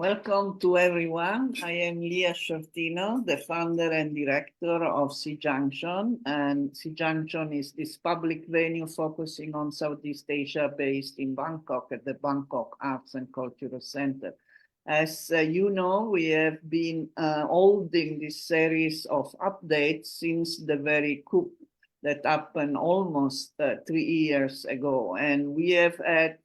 Welcome to everyone. I am Sciortino, the founder and director of SEA Junction. And SEA Junction is this public venue focusing on Southeast Asia based in Bangkok at the Bangkok Arts and Cultural Center. As you know, we have been holding this series of updates since the very coup that happened almost 3 years ago. And we have had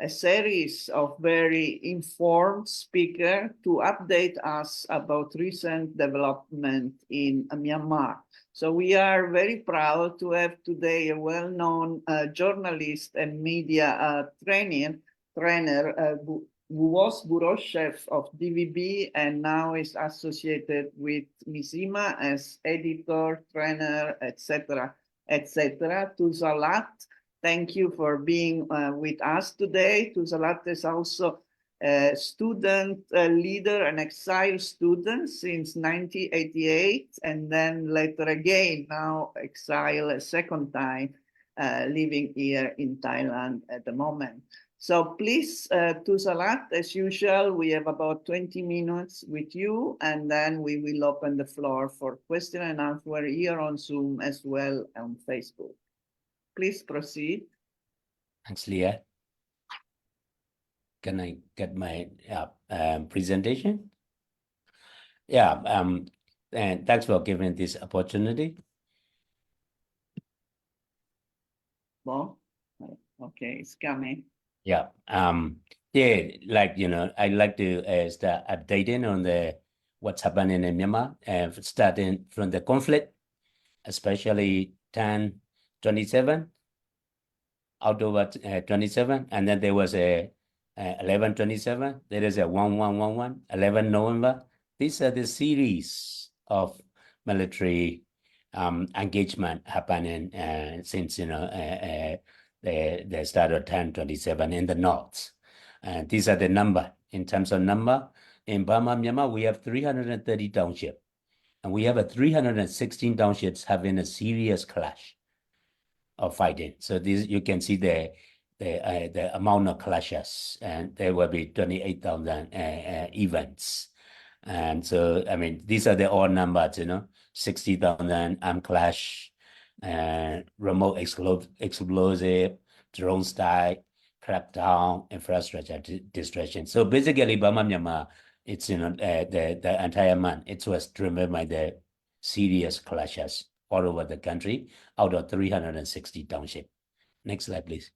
a series of very informed speakers to update us about recent development in Myanmar. So we are very proud to have today a well-known journalist and media trainer who was bureau chef of DVB and now is associated with Mizzima as editor, trainer, etc., etc. To Latt. Thank you for being with us today. Latt is also a student leader, an exiled student since 1988, and then later again, now exile a second time, living here in Thailand at the moment. So please, Latt, as usual, we have about 20 minutes with you, and then we will open the floor for question and answer here on Zoom as well on Facebook. Please proceed. Thanks, Leah. Can I get my presentation? Yeah, and thanks for giving this opportunity. Well, okay, it's coming. Yeah, like, I like to start updating on what's happening in Myanmar, starting from the conflict, especially 10/27, October 27, and then there was a 11/27, there is a 11/11, 11 November. These are the series of military engagement happening since the start of 10/27 in the north. And these are the number. In terms of number, in Burma, Myanmar, we have 330 townships, and we have 316 townships having a serious clash of fighting. So this, you can see the amount of clashes, and there will be 28,000 events. And so, I mean, these are the all numbers, 60,000 armed clash, remote explosive, drone strike, crackdown, infrastructure destruction. So basically, Burma, Myanmar, it's, the entire month, it was driven by the serious clashes all over the country out of 360 townships. Next slide, please.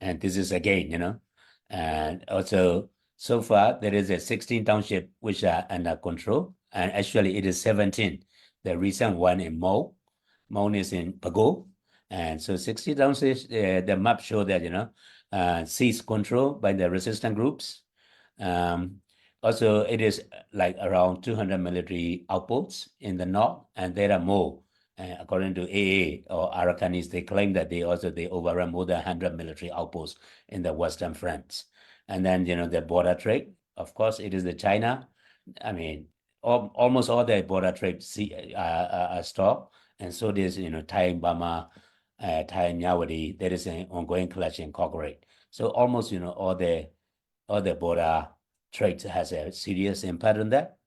And this is again, and also so far there is a 16 township which are under control, and actually it is 17. The recent one in Mo is in Pago, and so 60 townships. The map show that seized control by the resistant groups. Also, it is like around 200 military outposts in the north, and there are more. According to AA or Arakanese, they claim that they overrun more than 100 military outposts in the Western Front. And then, the border trade, of course, it is the China. I mean, almost all the border trade are stopped. And so there's, Thai, Burma, Thai, Myawaddy, there is an ongoing clash in Cochrane. So almost, all the border trade has a serious impact on that.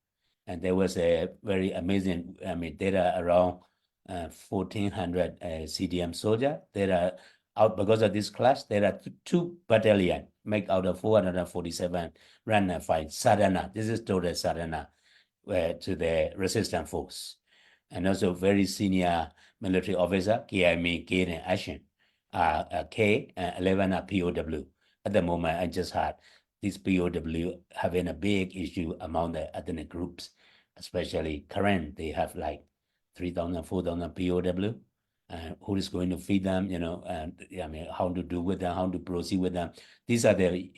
And there was a very amazing, data around 1,400 CDM soldiers. There are out because of this clash. There are 2 battalions make out of 447 run and fight Sadhana. This is total Sadhana to the resistance force, and also very senior military officer KME K and Action K 11 are POW. At the moment, I just had this POW having a big issue among the ethnic groups, especially current. They have like 3,000, 4,000 POW. Who is going to feed them, and how to do with them, how to proceed with them. These are the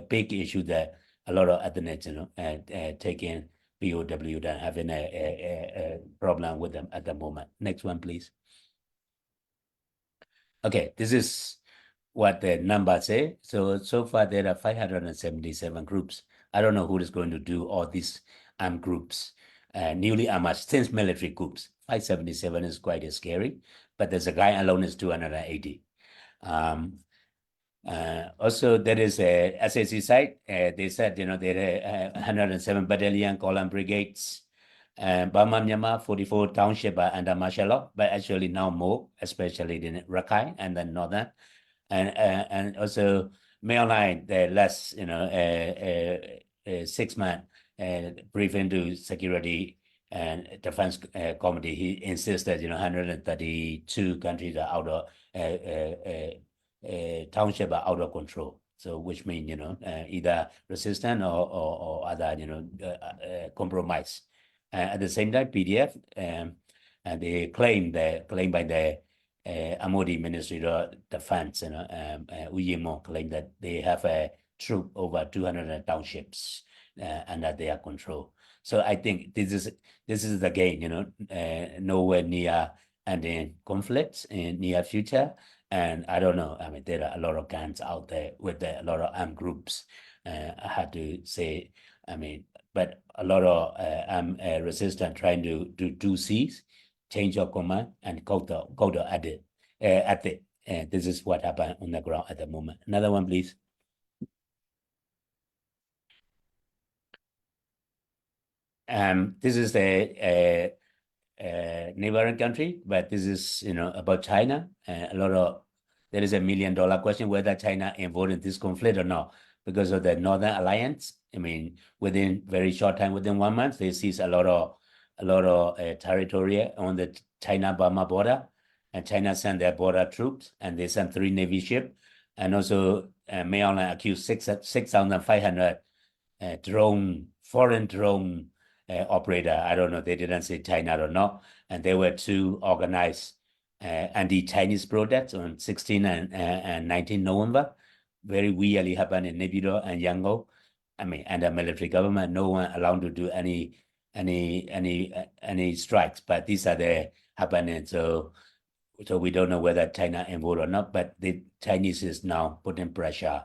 big issue that a lot of ethnics, taking POW, that having a problem with them at the moment. Next one, please. Okay, this is what the numbers say. So far there are 577 groups. I don't know who is going to do all these armed groups, newly armed since military groups. 577 is quite scary, but there's a guy alone is 280. Also, there is a SAC site. They said, there are 107 battalion column brigades. Burma, Myanmar, 44 township are under martial law, but actually now more, especially in Rakhine and then northern. And also mainline the last, 6 month briefing to security and defense committee. He insisted, 132 countries are out of township are out of control. So which means, either resistant or other, compromise. At the same time, PDF, and they claim by the MOD Ministry of Defense, Uyemo claim that they have a troop over 200 townships under their control. So I think this is again, nowhere near ending conflicts in near future. And I don't know. I mean, there are a lot of guns out there with a lot of armed groups. I had to say, I mean, but a lot of resistance trying to do 2Cs, change of command, and go to at it. This is what happened on the ground at the moment. Another one, please. This is the neighboring country, but this is about China. There is $1 million question whether China involved in this conflict or not because of the Northern Alliance. I mean, within very short time, within 1 month, they seized a lot of territory on the China-Burma border, and China sent their border troops, and they sent 3 Navy ships, and also Maryland accused 6,500 foreign drone operator. I don't know, they didn't say China or not, and there were 2 organized anti-Chinese protests on 16 and 19 November. Very weirdly happened in Naypyidaw and Yangon. I mean, under military government, no one allowed to do any strikes, but these are the happening. So we don't know whether China involved or not, but the Chinese is now putting pressure,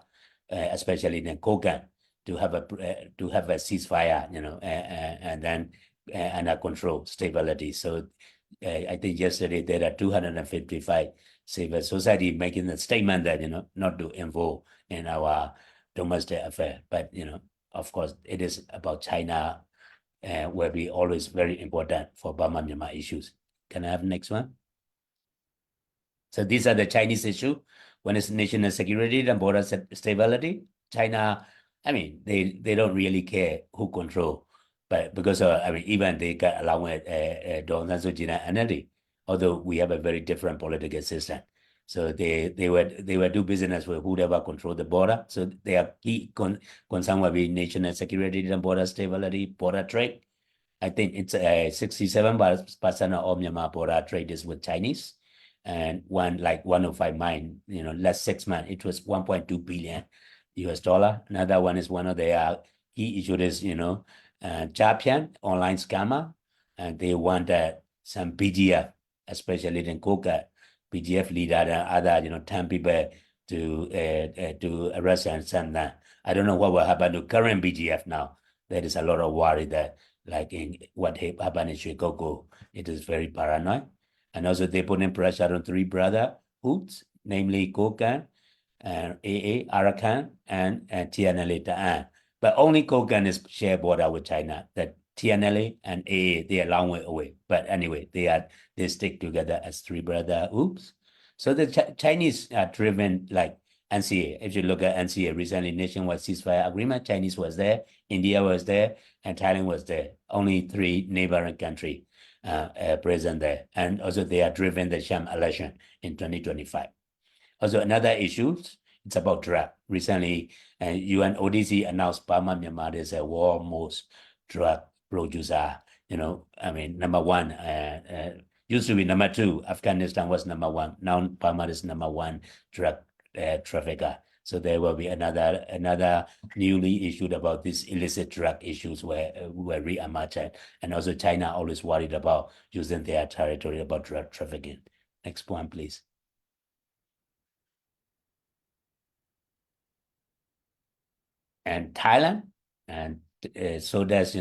especially in Kokang, to have a ceasefire, and then under control, stability. So I think yesterday there are 255 civil society making a statement that not to involve in our domestic affair, but of course it is about China, will be always very important for Burma Myanmar issues. Can I have next one? So these are the Chinese issue. When it's national security and border stability, China, I mean, they don't really care who control, but because I mean, even they got along with Daw Aung San Suu Kyi and NLD, although we have a very different political system. So they would do business with whoever control the border. So their key concern will be national security and border stability, border trade. I think it's 67% of all Myanmar border trade is with Chinese. And 105 mine, last 6 months, it was 1.2 billion US dollar. Another one is one of their key issues is, Japan online scammer, and they wanted some BGF, especially in Koka, BGF leader and other, 10 people to arrest and send them. I don't know what will happen to current BGF now. There is a lot of worry that, like in what happened in Chicago, it is very paranoid. And also they put in pressure on 3 brotherhoods, namely Kokan, and AA, Arakan, and TNLA Ta'an. But only Kokan is share border with China. That TNLA and AA, they are a long way away. But anyway, they stick together as 3 brotherhoods. So the Chinese are driven like NCA. If you look at NCA recently, nationwide ceasefire agreement, Chinese was there, India was there, and Thailand was there. Only 3 neighboring countries present there. And also they are driven the sham election in 2025. Also another issue, it's about drug. Recently, UN ODC announced Burma Myanmar is a world drug producer. I mean, number 1, used to be number 2. Afghanistan was number 1. Now Burma is number 1 drug trafficker. So there will be another newly issued about these illicit drug issues where re-emerged. And also China always worried about using their territory about drug trafficking. Next one, please. And Thailand, and so that's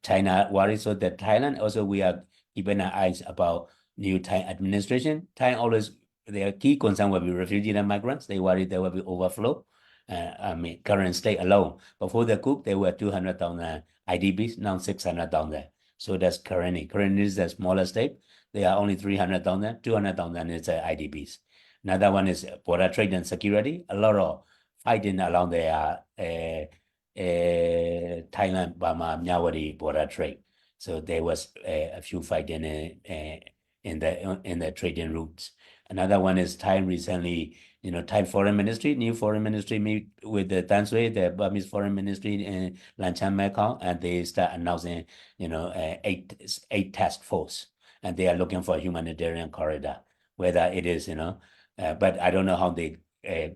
China worries. So that Thailand also, we are keeping our eyes about new Thai administration. Thai always their key concern will be refugees and migrants. They worry there will be overflow. Current state alone, before the coup, there were 200,000 IDPs, now 600,000. So that's currently. Currently is the smallest state. They are only 300,000, 200,000 is IDPs. Another one is border trade and security. A lot of fighting along the Thailand, Burma, Myanmar border trade. So there was a few fighting in the trading routes. Another one is Thai recently, Thai foreign ministry, new foreign ministry meet with the Tan Sui, the Burmese foreign ministry in Lanchan Mekong, and they start announcing, eight task force, and they are looking for a humanitarian corridor, whether it is, but I don't know how they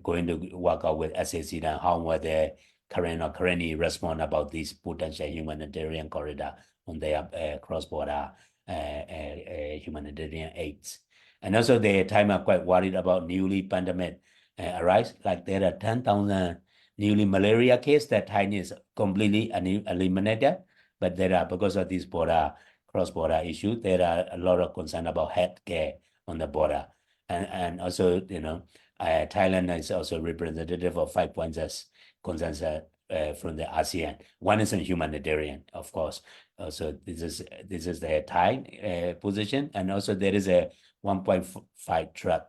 going to work out with SAC and how will they currently respond about this potential humanitarian corridor on their cross-border humanitarian aids. And also the time are quite worried about newly pandemic arise, like there are 10,000 newly malaria cases that Thailand is completely eliminated, but there are, because of this cross-border issue, there are a lot of concern about health care on the border. And also, Thailand is also representative of 5 points concerns from the ASEAN. One is in humanitarian, of course. So this is the Thai position, and also there is a 1.5 track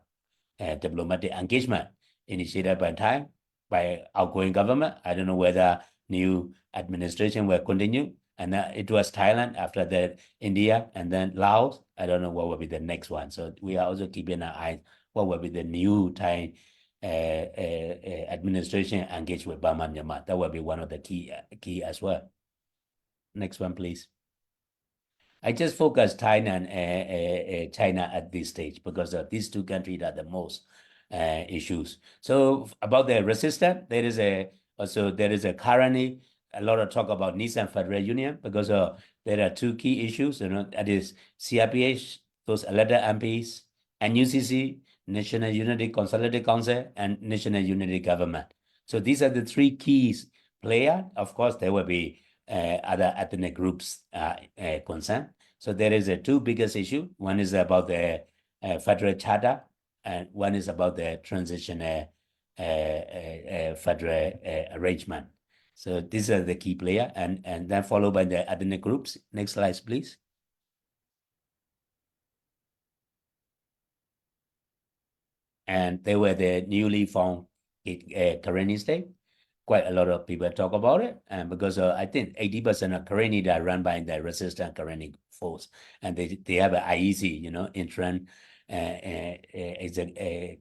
diplomatic engagement initiated by Thai, by outgoing government. I don't know whether new administration will continue. And it was Thailand, after that India, and then Laos. I don't know what will be the next one. So we are also keeping an eye what will be the new Thai administration engaged with Burma and Myanmar. That will be one of the key as well. Next one, please. I just focus Thailand and China at this stage because these two countries are the most issues. So about the resistance, there is currently a lot of talk about Nissan Federal Union because there are two key issues, that is CRPH, those elected MPs, NUCC, National Unity Consolidated Council, and National Unity Government. So these are the three keys players. Of course, there will be other ethnic groups concerned. So there is a two biggest issue. One is about the federal charter, and one is about the transitional federal arrangement. So these are the key players, and then followed by the ethnic groups. Next slide, please. And they were the newly formed Karenni state. Quite a lot of people talk about it, and because I think 80% of Karenni are run by the resistant Karenni force, and they have an IEC, interim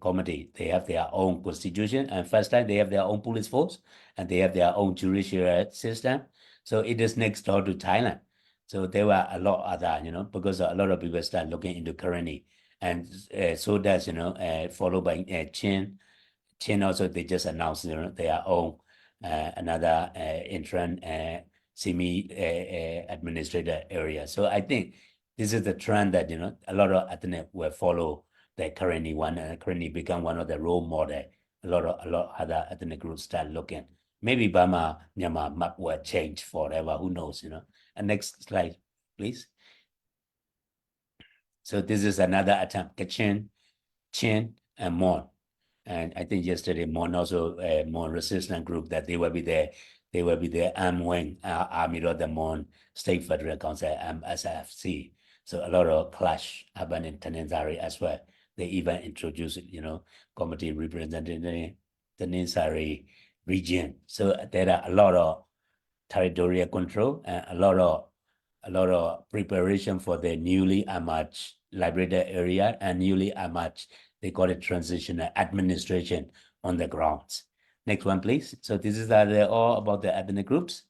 committee. They have their own constitution, and first time they have their own police force, and they have their own judicial system. So it is next door to Thailand. So there were a lot other, because a lot of people start looking into Karenni, and so that's followed by Chin. Chin also, they just announced their own another interim semi-administrator area. So I think this is the trend that a lot of ethnic will follow the Karenni one, and Karenni become one of the role model. A lot other ethnic groups start looking. Maybe Burma, Myanmar map will change forever. Who knows? And next slide, please. So this is another attempt. Kachin, Chin, and Mon. And I think yesterday Mon also Mon resistance group that they will be the armed wing army of the Mon State Federal Council, MSFC. So a lot of clash happened in Tanzania as well. They even introduced committee representing the Tanzania region. So there are a lot of territorial control and a lot of preparation for the newly emerged liberated area and newly emerged, they call it transitional administration on the grounds. Next one, please. So this is all about the ethnic groups.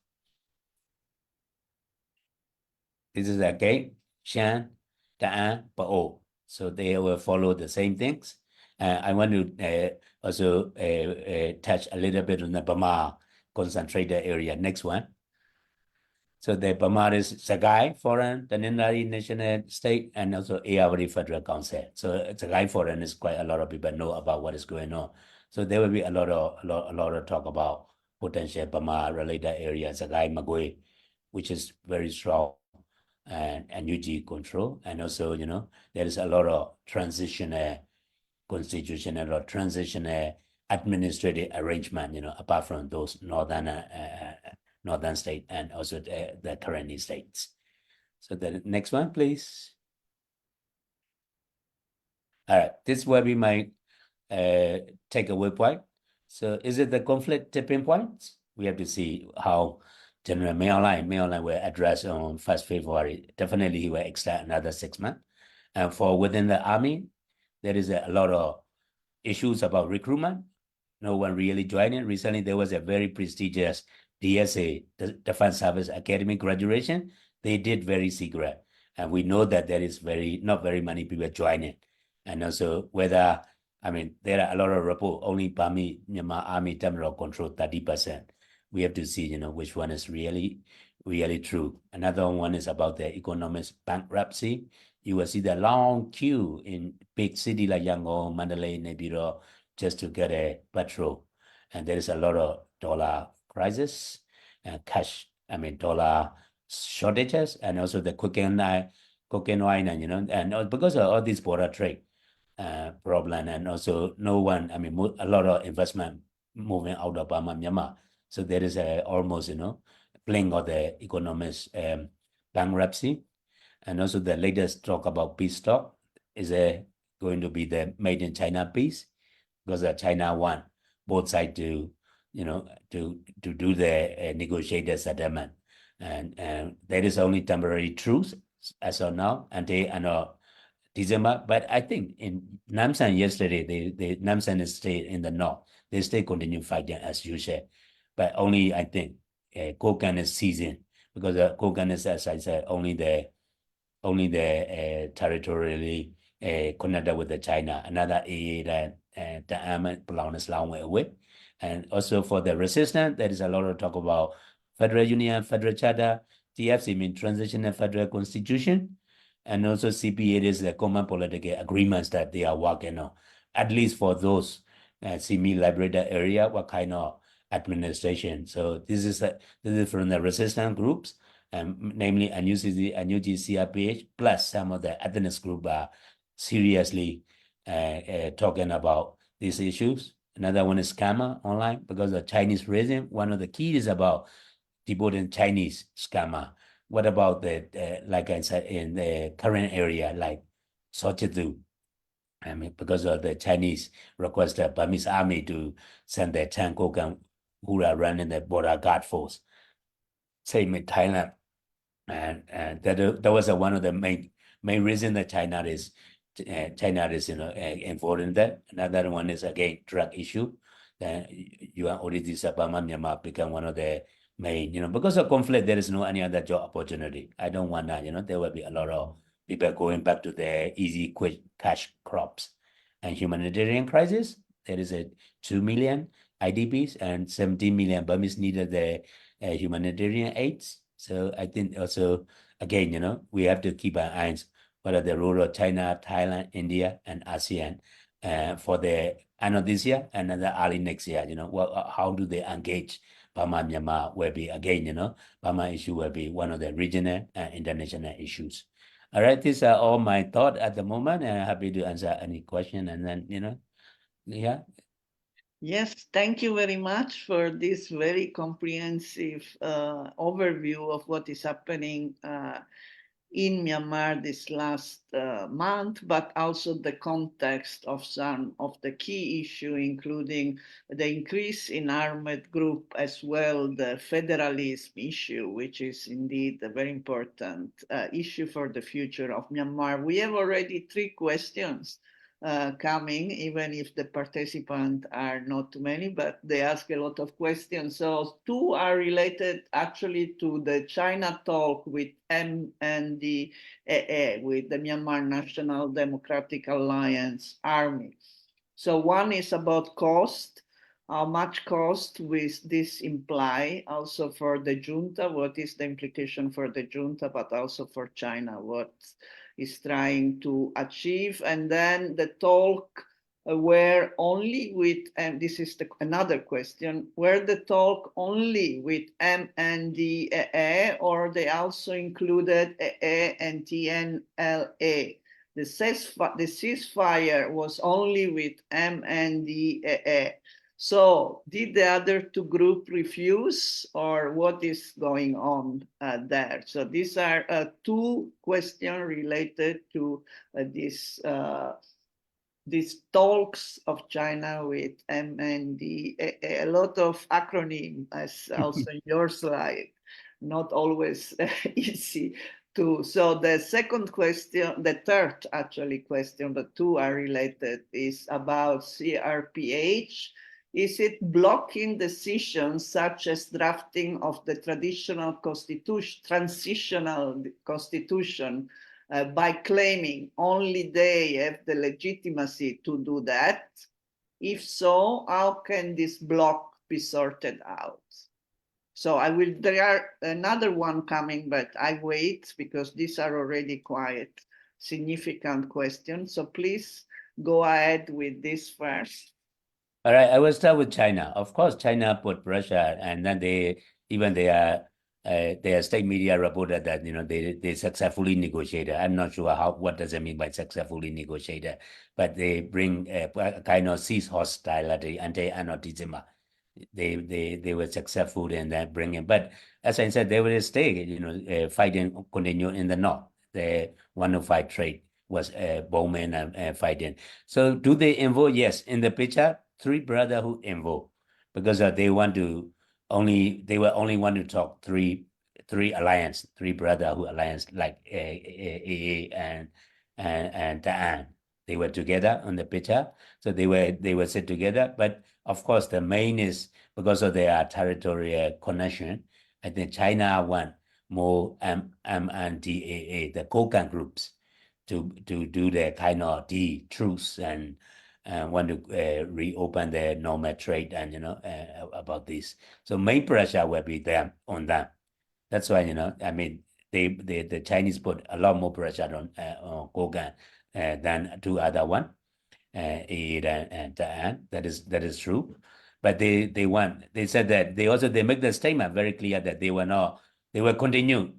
This is again Shan, Ta'an, Pa'o. So they will follow the same things. I want to also touch a little bit on the Burma concentrated area. Next one. So the Burma is Sagai Foreign, the Nindari National State, and also Ayavali Federal Council. So Sagai Foreign is quite a lot of people know about what is going on. So there will be a lot of talk about potential Burma related areas, Sagai Magui, which is very strong, and UG control. And also, there is a lot of transitional constitutional or transitional administrative arrangement, apart from those northern state and also the current states. So the next one, please. All right, this will be my takeaway point. So is it the conflict tipping point? We have to see how General Mayoline will address on 1st February. Definitely he will extend another 6 months. And for within the army, there is a lot of issues about recruitment. No one really joining. Recently, there was a very prestigious DSA, the Defense Service Academy graduation. They did very secret. And we know that there is not very many people joining. And also whether, there are a lot of reports, only Myanmar Army terminal control 30%. We have to see, which one is really true. Another one is about the economic bankruptcy. You will see the long queue in big city like Yangon, Mandalay, Naypyidaw, just to get a petrol. And there is a lot of dollar crisis and dollar shortages, and also the cocaine wine, and because of all this border trade problem, and also no one, a lot of investment moving out of Myanmar. So there is almost, playing of the economic bankruptcy. And also the latest talk about peace talk is going to be the made in China peace, because China want both sides to, to do the negotiated settlement. And there is only temporary truce as of now, and they are not December. But I think in Namsan yesterday, the Namsan state in the north, they still continue fighting as usual. But only, I think, Kokan is seizing, because Kokan is, as I said, only the territorially connected with the China. Another area that the army belongs a long way away. And also for the resistance, there is a lot of talk about federal union, federal charter, TFC mean transitional federal constitution, and also CPA is the common political agreements that they are working on. At least for those semi-liberated area, what kind of administration? So this is from the resistance groups, namely NUCC, NUG, CRPH, plus some of the ethnic group are seriously talking about these issues. Another one is scammer online, because the Chinese regime, one of the keys is about deporting Chinese scammer. What about like I said, in the current area, like Sciortino? Because of the Chinese request the Burmese army to send their tank who are running the border guard force, same in Thailand. And that was one of the main reason that China is involved in that. Another one is again drug issue. Then UN ODD Burma Myanmar become one of the main, because of conflict, there is no any other job opportunity. I don't want that, there will be a lot of people going back to their easy quick cash crops. And humanitarian crisis, there is a 2 million IDPs and 17 million Burmese needed the humanitarian aids. So I think also, again, we have to keep our eyes what are the role of China, Thailand, India, and ASEAN for the end of this year and then early next year. How do they engage Burma, Myanmar will be, again, Burma issue will be one of the regional and international issues. All right, these are all my thoughts at the moment, and I'm happy to answer any question. And then, yeah. Yes, thank you very much for this very comprehensive overview of what is happening in Myanmar this last month, but also the context of some of the key issues, including the increase in armed group, as well the federalism issue, which is indeed a very important issue for the future of Myanmar. We have already 3 questions coming, even if the participants are not too many, but they ask a lot of questions. So 2 are related actually to the China talk with MNDAA, with the Myanmar National Democratic Alliance Army. So one is about cost. How much cost will this imply also for the junta? What is the implication for the junta, but also for China? What is trying to achieve? And then the talk were only with, and this is another question, were the talk only with MNDAA, or they also included AA and TNLA? the ceasefire was only with MNDAA. So did the other two groups refuse, or what is going on there? So these are two questions related to these talks of China with MNDAA. A lot of acronym, as also in your slide, not always easy to. So the second question, the third actually question, the two are related, is about CRPH. Is it blocking decisions such as drafting of the transitional constitution by claiming only they have the legitimacy to do that? If so, how can this block be sorted out? So there are another one coming, but I wait because these are already quite significant questions. So please go ahead with this first. All right, I will start with China. Of course, China put pressure, and then their state media reported that they successfully negotiated. I'm not sure what does it mean by successfully negotiated, but they bring a kind of cease hostility anti-Mizzima. They were successful in that bringing, but as I said, they will stay. Fighting continue in the north. The 105 trade was Bowman and fighting. So do they involve? Yes, in the picture. Three brothers who involved because they were only want to talk three alliance, three brothers who alliance like AA and Ta'an. They were together on the picture, so they were sit together. But of course, the main is because of their territorial connection. I think China want more MNDAA, the Kokan groups, to do the kind of the truce and want to reopen the normal trade and about this. So main pressure will be on them. That's why I mean the Chinese put a lot more pressure on Kogan than two other one, Aid and Ta'an. That is true. But they said that they make the statement very clear that they will continue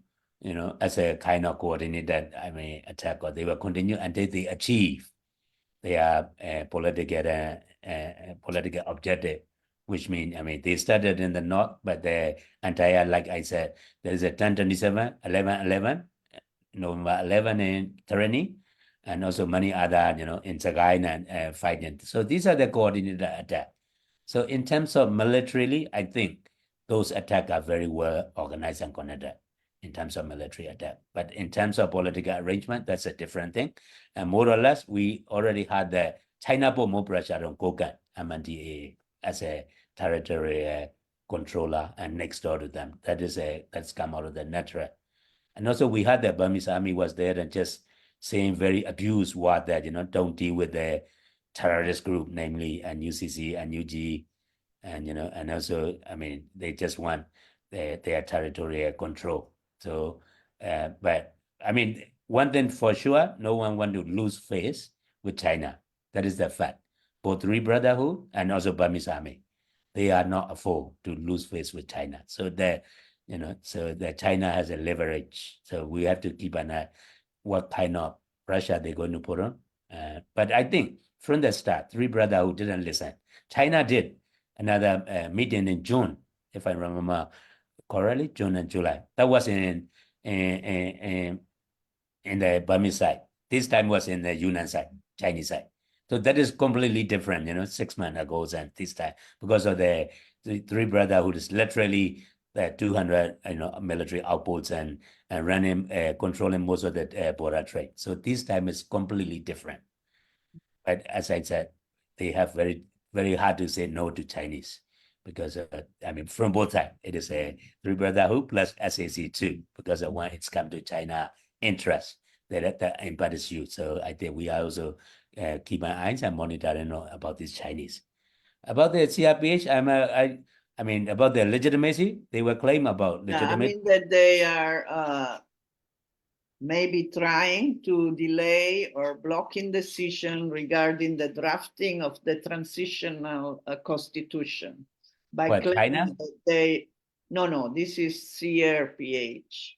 as a kind of coordinated attack, or they will continue until they achieve their political objective, which means they started in the north, but the entire, like I said, there is a 10/27, 11/11, November 11 in Terani, and also many other in Sagaina and fighting. So these are the coordinated attacks. So in terms of militarily, I think those attacks are very well organized and connected in terms of military attack. But in terms of political arrangement, that's a different thing. And more or less, we already had the China put more pressure on Kokan, MNDAA, as a territory controller and next door to them. That's come out of the natural. And also we had the Burmese army was there and just saying very abused word that, don't deal with the terrorist group, namely and UCC and UG. And, and also, they just want their territorial control. So, but one thing for sure, no one want to lose face with China. That is the fact. Both Three Brotherhood and also Burmese army, they are not afford to lose face with China. So that China has a leverage. So we have to keep an eye what kind of pressure they're going to put on. But I think from the start, Three Brotherhood didn't listen. China did another meeting in June, if I remember correctly, June and July. That was in the Burmese side. This time was in the Yunnan side, Chinese side. So that is completely different, 6 months ago and this time, because of the Three Brotherhood is literally the 200 military outposts and running, controlling most of the border trade. So this time is completely different. But as I said, they have very, very hard to say no to Chinese because from both sides, it is a Three Brotherhood plus SAC too, because of when it's come to China interest that impacts you. So I think we are also keep my eyes and monitoring about these Chinese. About the CRPH, about their legitimacy, they were claim about legitimacy. That they are maybe trying to delay or blocking decision regarding the drafting of the transitional constitution by What, claiming China? that no, this is CRPH.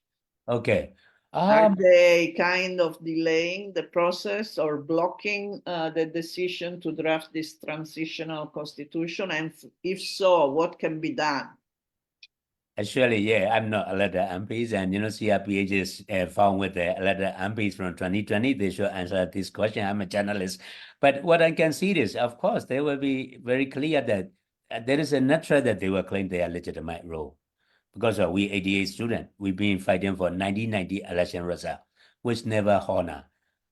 Okay. Are they kind of delaying the process or blocking the decision to draft this transitional constitution? And if so, what can be done? Actually, yeah, I'm not elected MPs, and CRPH is found with the elected MPs from 2020. They should answer this question. I'm a journalist, but what I can see is, of course, they will be very clear that there is a natural that they will claim their legitimate role, because we 88 students, we've been fighting for 1990 election result, which never honor.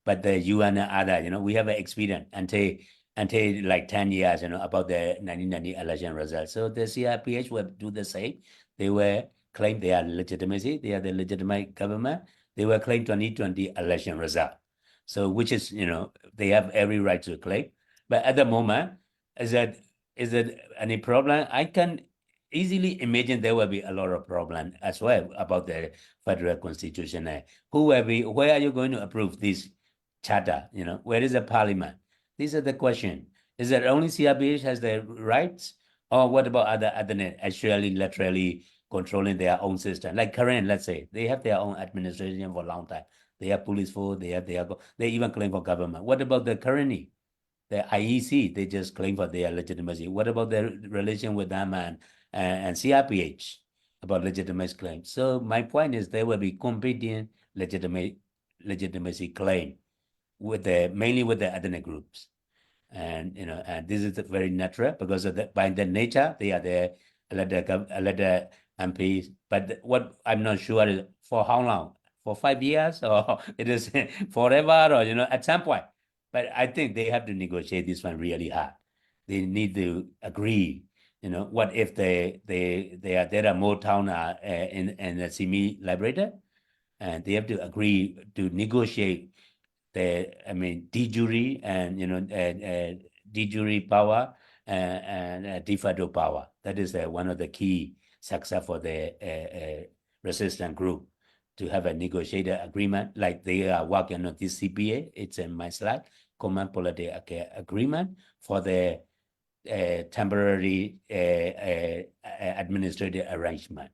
But the UN and other, we have an experience until like 10 years, about the 1990 election result. So the CRPH will do the same. They will claim their legitimacy. They are the legitimate government. They will claim 2020 election result. So which is, they have every right to claim. But at the moment, is that any problem? I can easily imagine there will be a lot of problem as well about the federal constitution. Where are you going to approve this charter? Where is the parliament? These are the question. Is that only CRPH has the rights? Or what about other actually laterally controlling their own system? Like current, let's say, they have their own administration for a long time. They have police force, they even claim for government. What about the currently? The IEC, they just claim for their legitimacy. What about their relation with them and CRPH about legitimate claims? So my point is there will be competing legitimacy claim mainly with the ethnic groups. And this is very natural because by their nature, they are the elected MPs. But what I'm not sure is for how long? For 5 years, or it is forever, or at some point. But I think they have to negotiate this one really hard. They need to agree. What if there are more town in the semi-liberated, and they have to agree to negotiate de jure and de jure power and de facto power. That is one of the key success for the resistant group to have a negotiated agreement, like they are working on this CPA. It's in my slide, Common Political Agreement for the temporary administrative arrangement.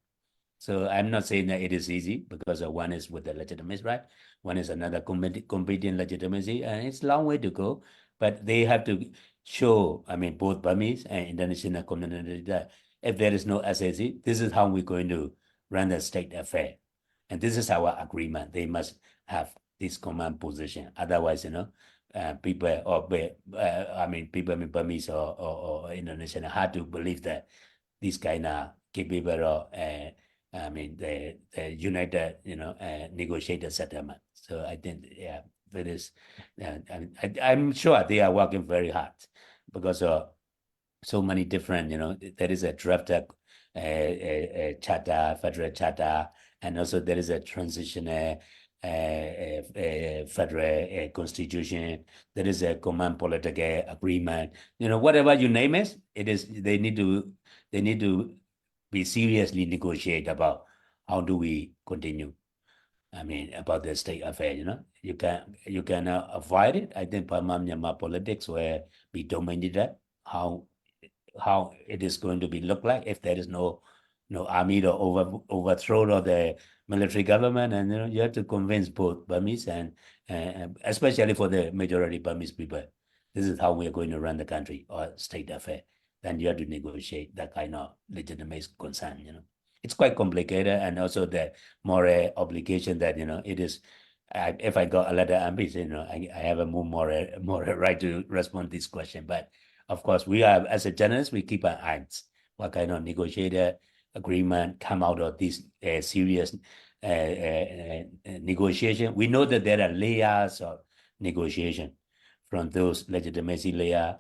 So I'm not saying that it is easy, because one is with the legitimacy, right? One is another competing legitimacy, and it's a long way to go. But they have to show, both Burmese and international community, that if there is no SAC, this is how we're going to run the state affair. And this is our agreement. They must have this command position. Otherwise, people people in Burmese or international hard to believe that this kind of capable of the united, negotiated settlement. So I think, yeah, there is, I'm sure they are working very hard, because so many different, there is a drafted charter, federal charter, and also there is a transitional federal constitution. There is a common political agreement. Whatever you name it, they need to be seriously negotiate about how do we continue. About the state affair, you can avoid it. I think Myanmar politics will be dominated. How it is going to be look like if there is no army to overthrow of the military government, and you have to convince both Burmese and especially for the majority Burmese people, this is how we are going to run the country or state affair. Then you have to negotiate that kind of legitimate concern. It's quite complicated, and also the moral obligation that it is. If I got a letter MPs, I have a more right to respond to this question. But of course, we are, as a journalist, we keep our eyes what kind of negotiated agreement come out of this serious negotiation. We know that there are layers of negotiation, from those legitimacy layer,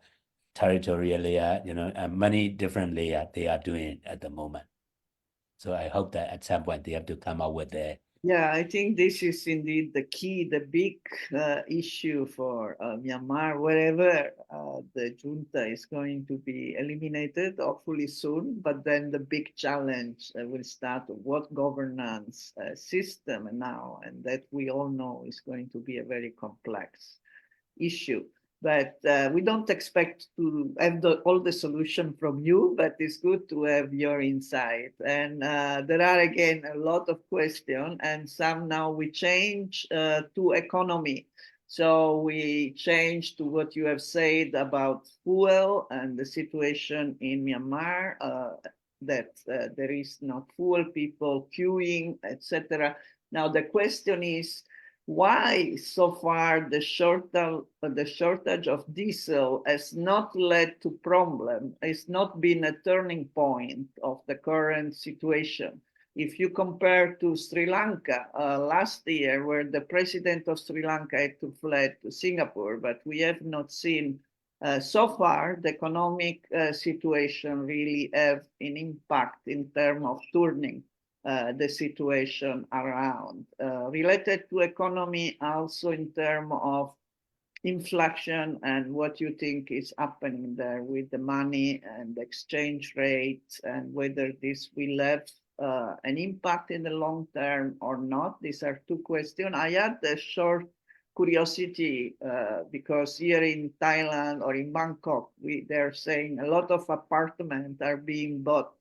territorial layer, and many different layers they are doing at the moment. So I hope that at some point they have to come out with a. Yeah, I think this is indeed the key, the big issue for Myanmar, wherever the junta is going to be eliminated, hopefully soon. But then the big challenge will start: what governance system now, and that we all know is going to be a very complex issue. But we don't expect to have all the solution from you, but it's good to have your insight. And there are, again, a lot of questions, and some now we change to economy. So we change to what you have said about fuel and the situation in Myanmar, that there is not fuel, people queuing, etc. Now the question is, why so far the shortage of diesel has not led to problem, has not been a turning point of the current situation. If you compare to Sri Lanka last year, where the president of Sri Lanka had to flee to Singapore, but we have not seen so far the economic situation really have an impact in terms of turning the situation around. Related to economy, also in terms of inflation and what you think is happening there with the money and the exchange rates, and whether this will have an impact in the long term or not. These are two questions. I had a short curiosity because here in Thailand or in Bangkok, they're saying a lot of apartments are being bought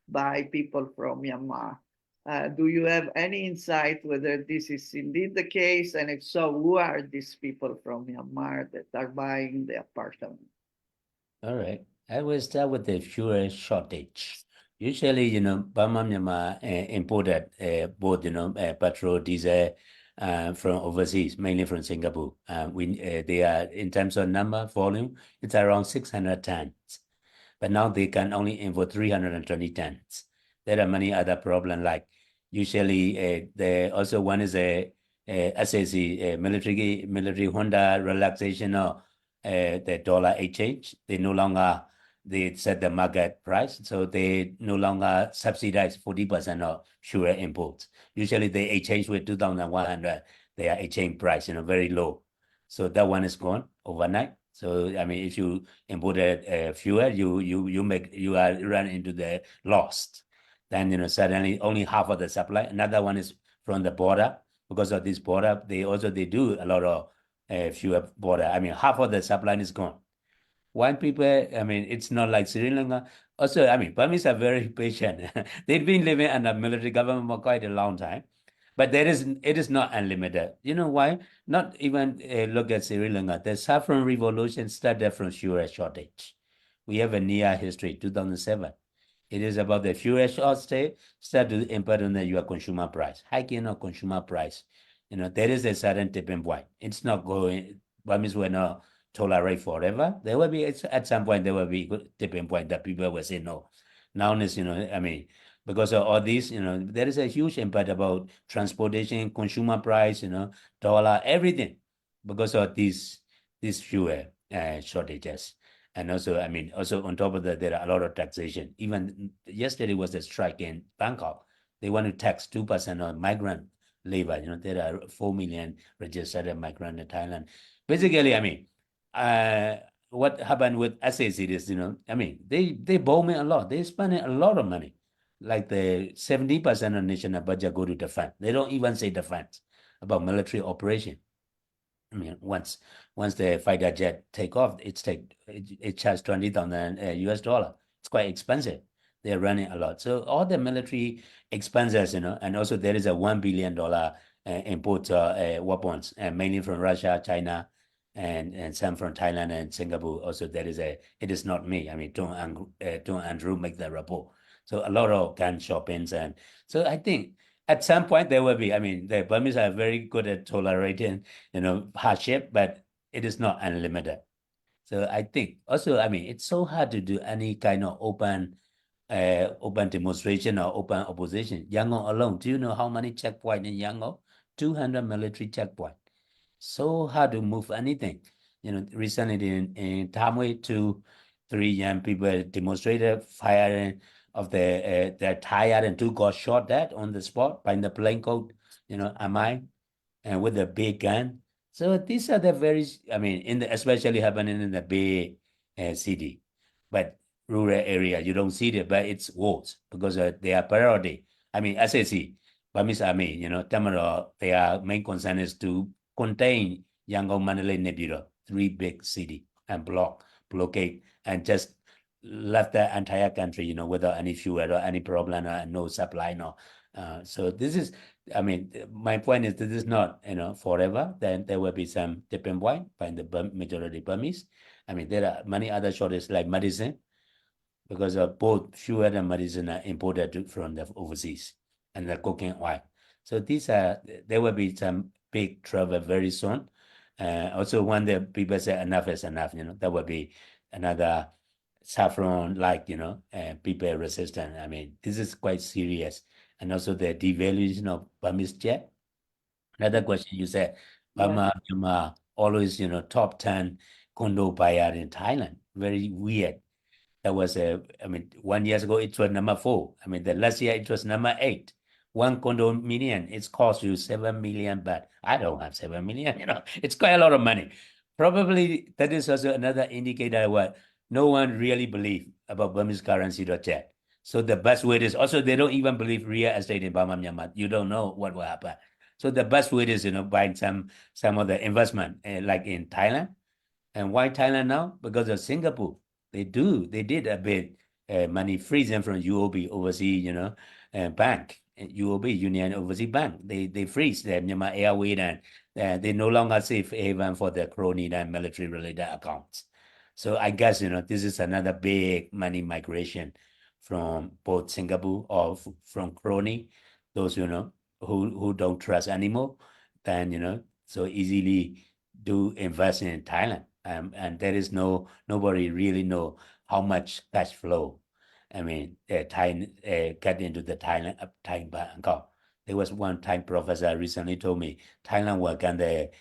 by people from Myanmar. Do you have any insight whether this is indeed the case? And if so, who are these people from Myanmar that are buying the apartment? All right. I will start with the fuel shortage. Usually, Burma, Myanmar imported both, petrol, diesel from overseas, mainly from Singapore. They are, in terms of number, volume, it's around 600 tons. But now they can only import 320 tons. There are many other problems, like usually also one is a SAC, military Honda relaxation of the dollar exchange. They set the market price, so they no longer subsidize 40% of fuel imports. Usually they exchange with 2,100, their exchange price, very low. So that one is gone overnight. So I mean, if you imported fuel, you are run into the loss. Then suddenly only half of the supply. Another one is from the border. Because of this border, they do a lot of fuel border. I mean, half of the supply is gone. When people, I mean, it's not like Sri Lanka. Also, I mean, Burmese are very patient. They've been living under military government for quite a long time. But it is not unlimited. You know why? Not even look at Sri Lanka. The saffron revolution started from fuel shortage. We have a near history, 2007. It is about the fuel shortage start to impact on your consumer price, hiking of consumer price. There is a certain tipping point. It's not going, Burmese will not tolerate forever. There will be, at some point, there will be a tipping point that people will say no. Now, I mean, because of all this, there is a huge impact about transportation, consumer price, dollar, everything, because of these fuel shortages. And also, I mean, also on top of that, there are a lot of taxation. Even yesterday was a strike in Bangkok. They want to tax 2% on migrant labor. There are 4 million registered migrants in Thailand. Basically, I mean, what happened with SAC is, I mean, they borrow me a lot. They spend a lot of money. Like the 70% of national budget go to defense. They don't even say defense about military operation. I mean, once the fighter jet take off, it charges 20,000 US dollar. It's quite expensive. They're running a lot. So all the military expenses, and also there is a $1 billion import weapons, mainly from Russia, China, and some from Thailand and Singapore. Also, it is not me. I mean, Tung Andrew make the report. So a lot of gun shoppings, and so I think at some point there will be. I mean, the Burmese are very good at tolerating, hardship, but it is not unlimited. So I think also, I mean, it's so hard to do any kind of open demonstration or open opposition. Yangon alone, do you know how many checkpoints in Yangon? 200 military checkpoints. So hard to move anything. Recently in Tamil, 3 young people demonstrated firing of their tire, and 2 got shot dead on the spot by the plaincoat, Amai, and with a big gun. So these are the very, I mean, especially happening in the Bay City, but rural area, you don't see it, but it's wars because they are priority. I mean, SAC, Burmese Army, Tamil, their main concern is to contain Yangon, Mandalay, Nebula. 3 big city and blockade and just left the entire country, you know, without any fuel or any problem or no supply, no. So this is, I mean, my point is this is not, you know, forever. Then there will be some tipping point by the majority Burmese. I mean, there are many other shortages like medicine, because both fuel and medicine are imported from the overseas, and the cooking oil. So there will be some big trouble very soon. Also, when the people say enough is enough, you know, there will be another saffron, like, you know, people resistant. I mean, this is quite serious. And also the devaluation of Burmese jet. Another question you said, Burma, Myanmar, always, you know, top 10 condo buyer in Thailand. Very weird. That was I mean, 1 year ago, it was number 4. I mean, the last year it was number 8. One condominium, it's cost you 7 million, but I don't have 7 million, you know, it's quite a lot of money. Probably that is also another indicator what no one really believe about Burmese currency .jet. So the best way is also, they don't even believe real estate in Burma, Myanmar. You don't know what will happen. So the best way is, you know, buying some of the investment, like in Thailand. And why Thailand now? Because of Singapore. They did a bit money freezing from UOB, overseas, you know, bank, UOB, Union Overseas Bank. They freeze the Myanmar Airways, and they no longer safe haven for the crony and military related accounts. So I guess, you know, this is another big money migration from both Singapore or from crony, those, you know, who don't trust anymore, then, you know, so easily do invest in Thailand. And there is nobody really know how much cash flow. I mean, get into the Thai account. There was one Thai professor recently told me Thailand work on the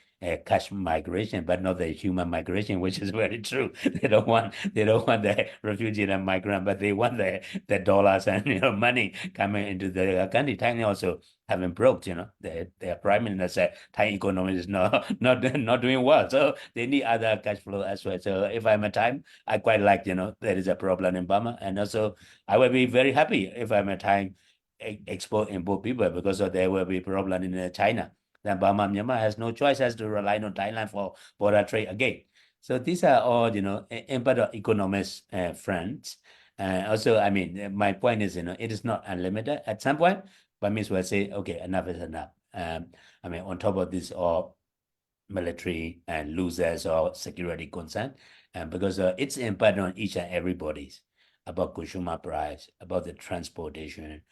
cash migration, but not the human migration, which is very true. They don't want the refugee and migrant, but they want the dollars and, you know, money coming into the country. Thailand also having broke, you know, their prime minister said Thai economy is not doing well, so they need other cash flow as well. So if I'm a Thai, I quite like, you know, there is a problem in Burma, and also I will be very happy if I'm a Thai export import people, because there will be problem in China. Then Burma, Myanmar has no choice, has to rely on Thailand for border trade again. So these are all, you know, impact of economics friends. Also, I mean, my point is, you know, it is not unlimited. At some point, Burmese will say, okay, enough is enough. I mean, on top of this, all military and losers or security concern, and because it's impact on each and everybody's, about consumer price, about the transportation,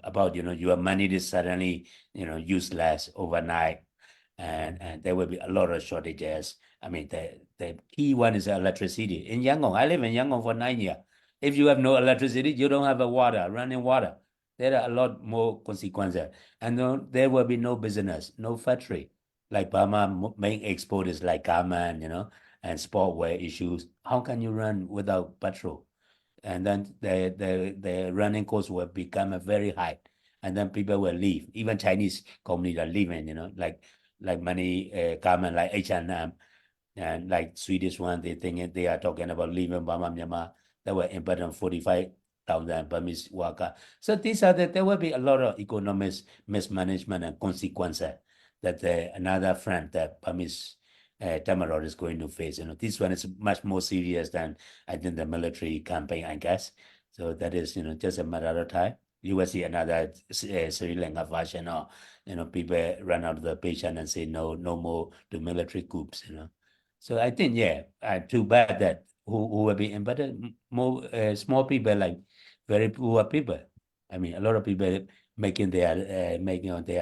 about, you know, your money is suddenly, you know, useless overnight, and there will be a lot of shortages. I mean, the key one is electricity. In Yangon, I live in Yangon for 9 years. If you have no electricity, you don't have a running water. There are a lot more consequences, and there will be no business, no factory. Like Burma, main export is like garment, you know, and sportwear issues. How can you run without petrol? And then the running cost will become very high, and then people will leave. Even Chinese community are leaving, you know, like many garment like H&M, and like Swedish one, they are talking about leaving Burma, Myanmar. That were important 45,000 Burmese worker. So there will be a lot of economic mismanagement and consequences that another front that Burmese Tamarod is going to face. You know, this one is much more serious than, I think, the military campaign, I guess. So that is, you know, just a matter of time. You will see another Sri Lanka version, or, you know, people run out of the patience and say no more to military coups, you know. So I think, yeah, too bad that who will be impacted more, small people, like very poor people. I mean, a lot of people making their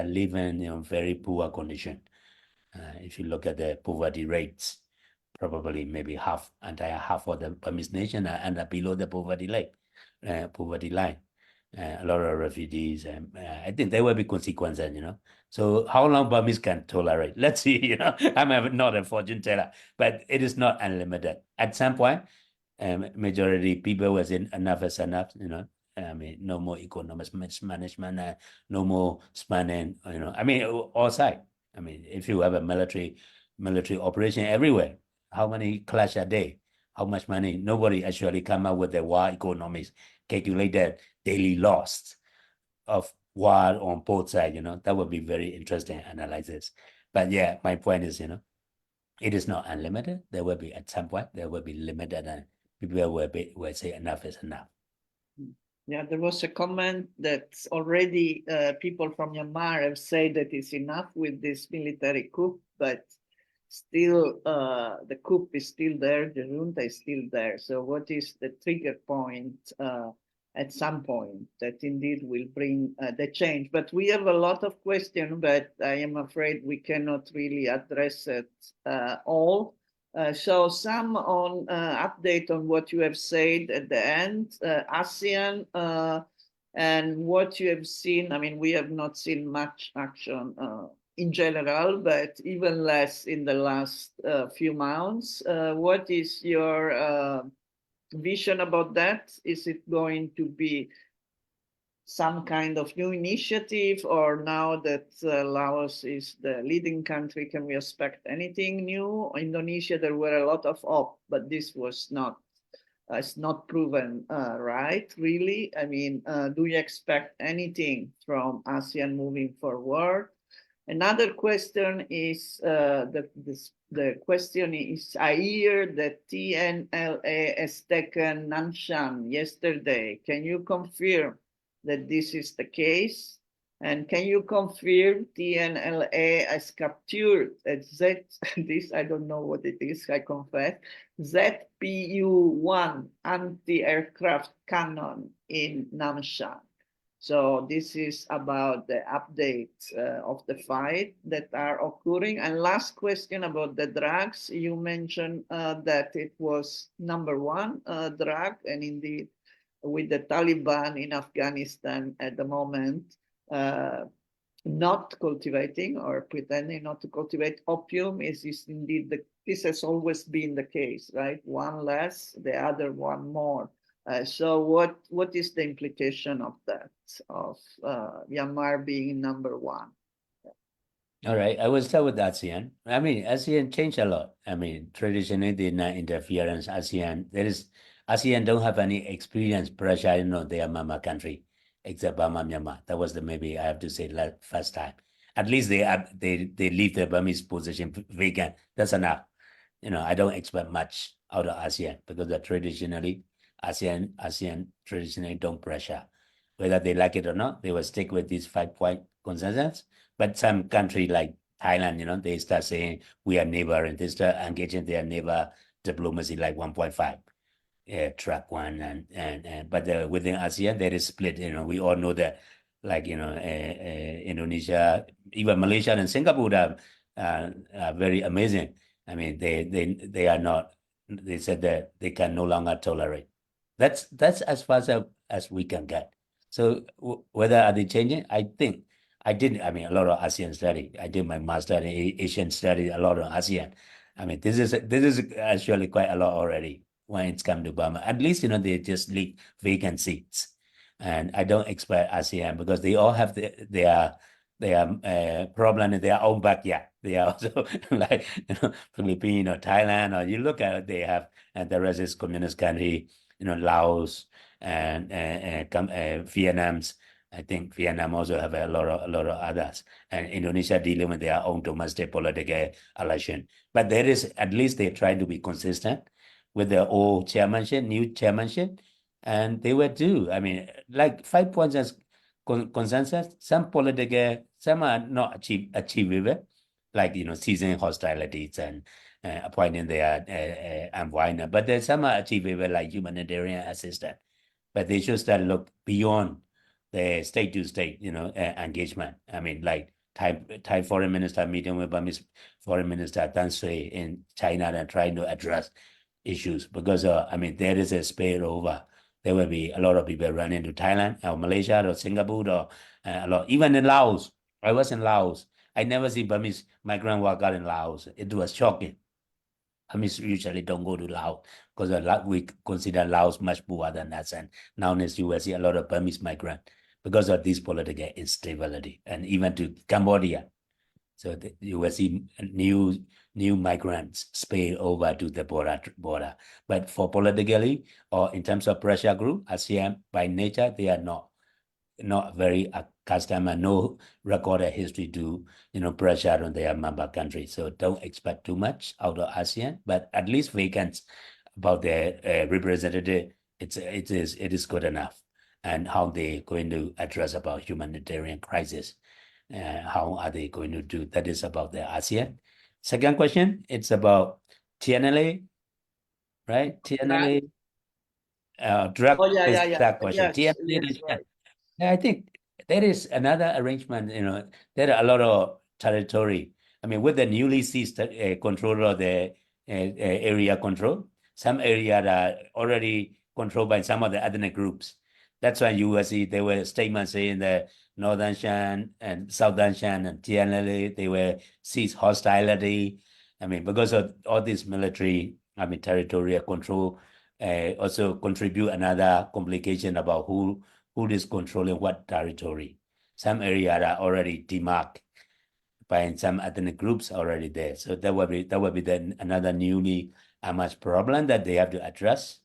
living in very poor condition. If you look at the poverty rates, probably maybe entire half of the Burmese nation are under below the poverty line. A lot of refugees, and I think there will be consequences, you know. So how long Burmese can tolerate? Let's see, you know. I'm not a fortune teller, but it is not unlimited. At some point, majority people will say enough is enough, you know. I mean, no more economic mismanagement, no more spending, you know. I mean, all sides. I mean, if you have a military operation everywhere, how many clash a day? How much money? Nobody actually come up with the war economics, calculate that daily loss of war on both sides, you know. That would be very interesting analysis. But yeah, my point is, you know, It is not unlimited. There will be at some point, there will be limited and people will say enough is enough. Yeah, there was a comment that already people from Myanmar have said that it's enough with this military coup, but still the coup is still there, the junta is still there. So what is the trigger point at some point that indeed will bring the change? But we have a lot of questions, but I am afraid we cannot really address it all. So some on update on what you have said at the end, ASEAN and what you have seen. I mean, we have not seen much action in general, but even less in the last few months. What is your vision about that? Is it going to be some kind of new initiative, or now that Laos is the leading country, can we expect anything new? Indonesia, there were a lot of hope, but this was not, it's not proven right, really. I mean, do you expect anything from ASEAN moving forward? Another question is, the question is, I hear that TNLA has taken Nanshan yesterday. Can you confirm that this is the case? And can you confirm TNLA has captured at this, I don't know what it is, I confess, ZPU-1 anti-aircraft cannon in Nanshan? So this is about the update of the fight that are occurring. And last question about the drugs. You mentioned that it was #1 drug, and indeed with the Taliban in Afghanistan at the moment, not cultivating or pretending not to cultivate opium is indeed this has always been the case, right? One less, the other one more. So what is the implication of that, of Myanmar being #1? All right, I will start with ASEAN. I mean, ASEAN changed a lot. I mean, traditionally, the non-interference ASEAN, ASEAN don't have any experience pressure, their mama country, except Burma, Myanmar. That was maybe I have to say first time. At least they leave the Burmese position vacant. That's enough. I don't expect much out of ASEAN because traditionally, ASEAN traditionally don't pressure. Whether they like it or not, they will stick with this 5-point consensus. But some country like Thailand, they start saying we are neighbor and they start engaging their neighbor diplomacy like 1.5. Track one but within ASEAN there is split. We all know that, like Indonesia, even Malaysia and Singapore are very amazing. I mean, they are not. They said that they can no longer tolerate. That's as far as we can get. So whether are they changing? I think I did. I mean, a lot of ASEAN study. I did my master in Asian study. A lot of ASEAN. I mean, this is actually quite a lot already when it's come to Burma. At least they just leave vacant seats, and I don't expect ASEAN because they all have their problem in their own backyard. They are also like Philippines or Thailand, or you look at it, they have, and the rest is communist country, Laos and Vietnam's. I think Vietnam also have a lot of others, and Indonesia dealing with their own domestic political election. But there is, at least they try to be consistent with the old chairmanship, new chairmanship, and they will do. I mean, like 5 points as consensus. Some political, some are not achievable, like ceasing hostilities and appointing their envoy. But there's some are achievable, like humanitarian assistance. But they should start look beyond the state to state, engagement. I mean, like Thai foreign minister meeting with Burmese foreign minister Tan Sui in China and trying to address issues because I mean there is a spillover. There will be a lot of people running to Thailand or Malaysia or Singapore or a lot. Even in Laos, I was in Laos. I never see Burmese migrant worker in Laos. It was shocking. I mean, usually don't go to Laos because we consider Laos much poorer than us. And nowadays you will see a lot of Burmese migrant because of this political instability, and even to Cambodia. So you will see new migrants spill over to the border. But for politically or in terms of pressure group, ASEAN by nature, they are not not very accustomed and no recorded history to, pressure on their member countries. So don't expect too much out of ASEAN, but at least vacants about their representative, it is good enough. And how they going to address about humanitarian crisis. How are they going to do? That is about the ASEAN. Second question, it's about TNLA, right? TNLA, drug Oh, yeah, is yeah, yeah. that question. Yes, TNLA, yes, right. yeah, I think there is another arrangement, there are a lot of territory. I mean, with the newly seized control of the area control, some areas are already controlled by some of the ethnic groups. That's why you will see there were statements saying the Northern Shan and Southern Shan and TNLA, they were ceased hostility. I mean, because of all this military, territorial control, also contribute another complication about who is controlling what territory. Some areas are already demarked by some ethnic groups already there. So that will be then another newly much problem that they have to address.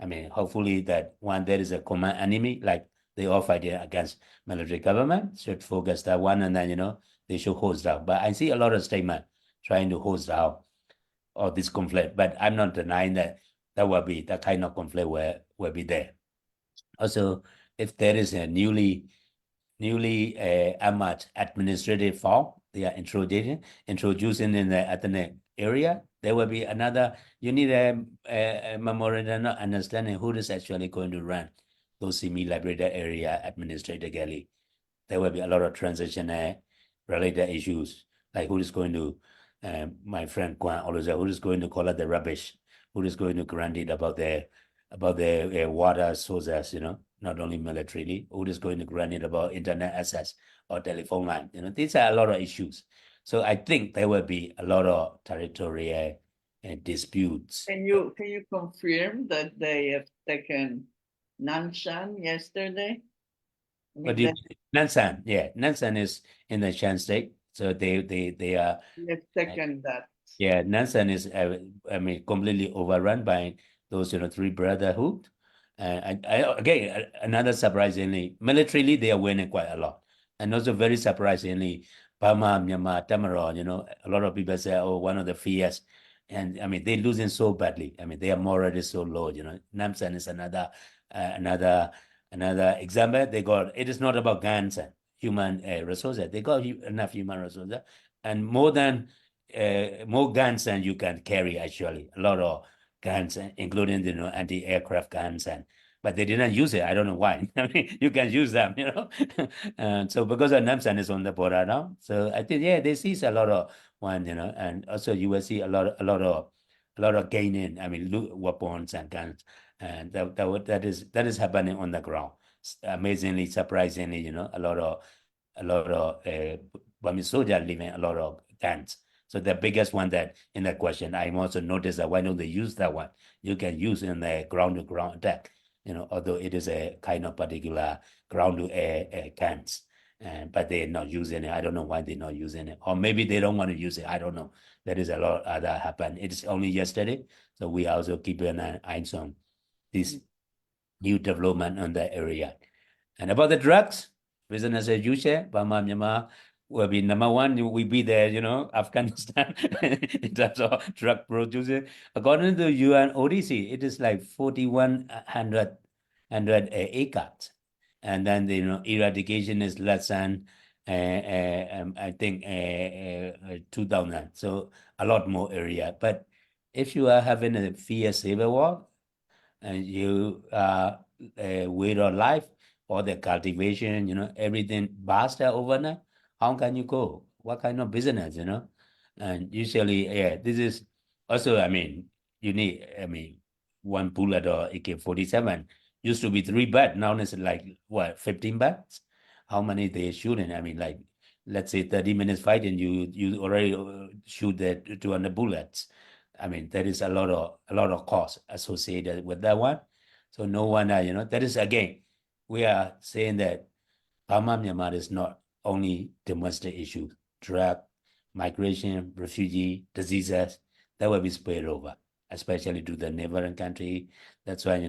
I mean, hopefully that one there is a common enemy, like they all fighting against military government, should focus that one, and then they should hold down. But I see a lot of statement trying to hold down all this conflict. But I'm not denying that will be that kind of conflict will be there. Also, if there is a newly much administrative form they are introducing in the ethnic area, there will be another. You need a memorandum of understanding who is actually going to run those semi-liberated area administratively. There will be a lot of transitional related issues, like who is going to, my friend Kwan always said, who is going to collect the rubbish, who is going to grant it about the water sources, not only militarily, who is going to grant it about internet access or telephone line. These are a lot of issues. So I think there will be a lot of territorial disputes. Can you confirm that they have taken Nanshan yesterday? I But mean, Nansan, yeah, Nansan is in the Shan state, so they are. they have taken that. Yeah, Nansen is, completely overrun by those, three brotherhood. Again, another surprisingly, militarily, they are winning quite a lot. And also very surprisingly, Burma, Myanmar, Tamaraw, a lot of people say, oh, one of the fierce. And I mean, they're losing so badly. I mean, they are morally so low, Namsan is another example. It is not about guns and human resources. They got enough human resources. And more guns than you can carry, actually. A lot of guns, including anti-aircraft guns, but they didn't use it. I don't know why. I mean, you can use them, and so because of Namsan is on the border now, so I think they seize a lot of one, and also you will see a lot of gaining. I mean, weapons and guns, and that is happening on the ground. Amazingly, surprisingly, a lot of Burmese soldiers leaving a lot of guns. So the biggest one that in that question, I also noticed that why don't they use that one? You can use in the ground-to-ground attack, although it is a kind of particular ground-to-air guns. But they're not using it. I don't know why they're not using it. Or maybe they don't want to use it. I don't know. There is a lot that happened. It's only yesterday. So we also keep an eye on this new development on that area. And about the drugs, business as usual, Burma, Myanmar will be number one. We be there, Afghanistan in terms of drug producing. According to UNODC, it is like 4,100 acres. And then the eradication is less than I think 2,000. So a lot more area. But if you are having a fierce civil war and you way of life or the cultivation, everything basta overnight, how can you go? What kind of business, And usually, this is also, you need, one bullet or AK-47 used to be 3 bats. Now it's like, what, 15 bats? How many they shooting? Like, let's say 30 minutes fighting, you already shoot the 200 bullets. There is a lot of cost associated with that one. So no wonder, that is again, we are saying that Burma, Myanmar is not only domestic issues, drug, migration, refugee, diseases, that will be spread over. especially to the neighboring country. That's why,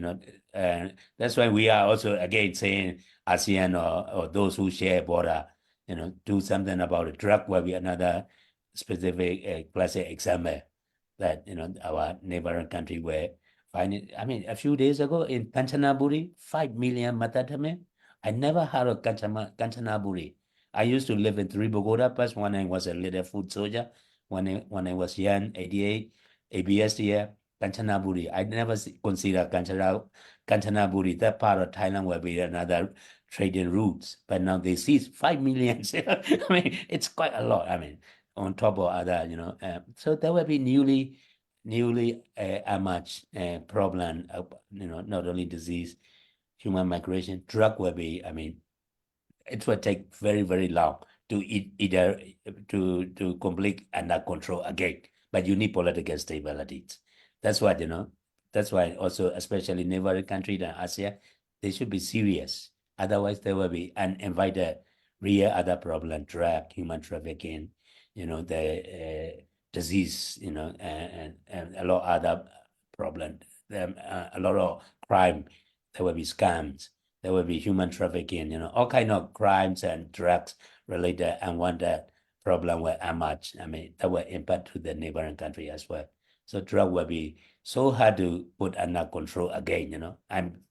that's why we are also again saying ASEAN or those who share border, do something about it. Drug will be another specific classic example that, our neighboring country were finding. I mean, a few days ago in Kanchanaburi, 5 million methamphetamine. I never heard of Kanchanaburi. I used to live in Three Pagoda Pass when I was a little food soldier, when I was young, 88, ABS here, Kanchanaburi. I never consider Kanchanaburi, that part of Thailand will be another trading routes. But now they see 5 million. I mean, it's quite a lot. I mean, on top of other, so there will be newly much problem, not only disease, human migration, drug will be, I mean, it will take very, very long to either to complete under control again. But you need political stability. That's what, that's why also, especially neighboring country than ASEAN, they should be serious. Otherwise, there will be uninvited real other problem, drug, human trafficking, the disease, and a lot of other problem, a lot of crime. There will be scams. There will be human trafficking, all kind of crimes and drugs related unwanted problem will emerge. I mean, that will impact to the neighboring country as well. So drug will be so hard to put under control again, I'm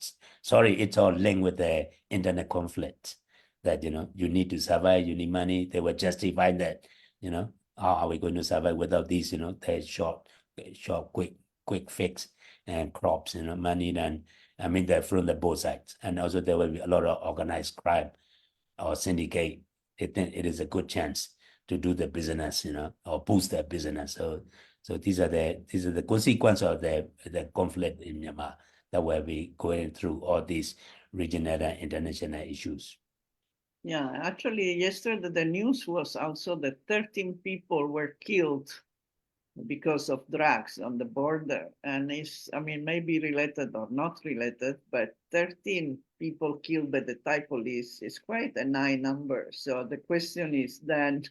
sorry, it's all linked with the internet conflict that, you need to survive, you need money. They were justifying that, how are we going to survive without these, the short, quick fix and crops, money. And I mean, they're from the both sides. And also there will be a lot of organized crime or syndicate. It is a good chance to do the business, or boost their business. So these are the consequences of the conflict in Myanmar that will be going through all these regional and international issues. Yeah, actually, yesterday the news was also that 13 people were killed because of drugs on the border. And maybe related or not related, but 13 people killed by the Thai police is quite a high number. So the question is then